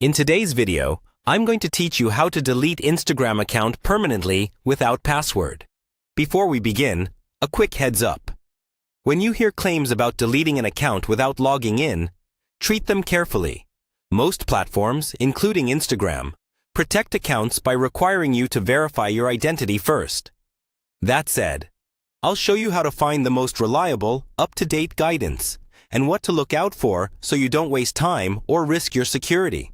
In today's video, I'm going to teach you how to delete Instagram account permanently without password. Before we begin, a quick heads up. When you hear claims about deleting an account without logging in, treat them carefully. Most platforms, including Instagram, protect accounts by requiring you to verify your identity first. That said, I'll show you how to find the most reliable, up-to-date guidance and what to look out for so you don't waste time or risk your security.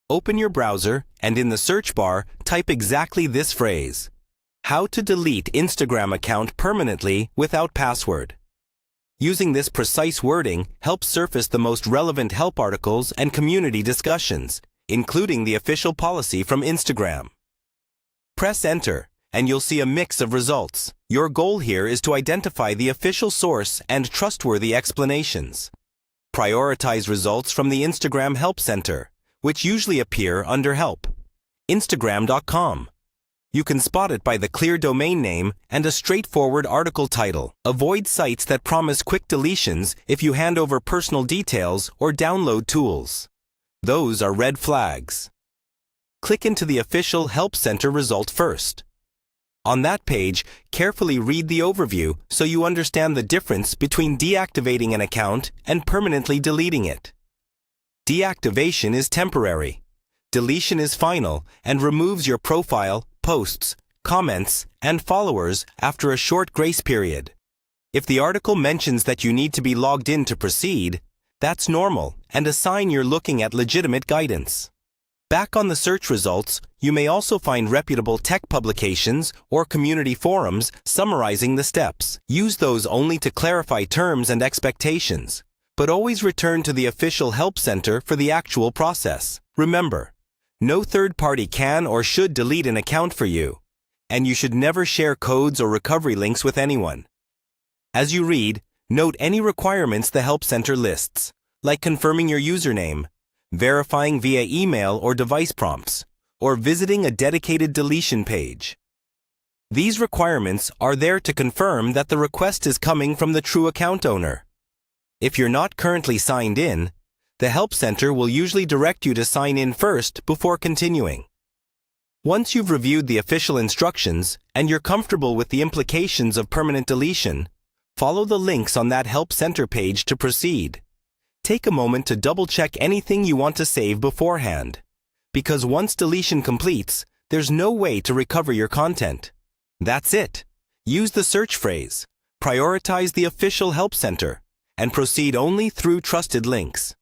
Open your browser and in the search bar, type exactly this phrase: how to delete Instagram account permanently without password. Using this precise wording helps surface the most relevant help articles and community discussions, including the official policy from Instagram. Press enter, and you'll see a mix of results. Your goal here is to identify the official source and trustworthy explanations. Prioritize results from the Instagram Help Center, which usually appear under Help. Instagram.com. You can spot it by the clear domain name and a straightforward article title. Avoid sites that promise quick deletions if you hand over personal details or download tools. Those are red flags. Click into the official Help Center result first. On that page, carefully read the overview so you understand the difference between deactivating an account and permanently deleting it. Deactivation is temporary. Deletion is final and removes your profile, posts, comments, and followers after a short grace period. If the article mentions that you need to be logged in to proceed, that's normal and a sign you're looking at legitimate guidance. Back on the search results, you may also find reputable tech publications or community forums summarizing the steps. Use those only to clarify terms and expectations, but always return to the official Help Center for the actual process. Remember, no third party can or should delete an account for you, and you should never share codes or recovery links with anyone. As you read, note any requirements the Help Center lists, like confirming your username, verifying via email or device prompts, or visiting a dedicated deletion page. These requirements are there to confirm that the request is coming from the true account owner. If you're not currently signed in, the Help Center will usually direct you to sign in first before continuing. Once you've reviewed the official instructions and you're comfortable with the implications of permanent deletion, follow the links on that Help Center page to proceed. Take a moment to double-check anything you want to save beforehand, because once deletion completes, there's no way to recover your content. That's it. Use the search phrase, prioritize the official Help Center, and proceed only through trusted links.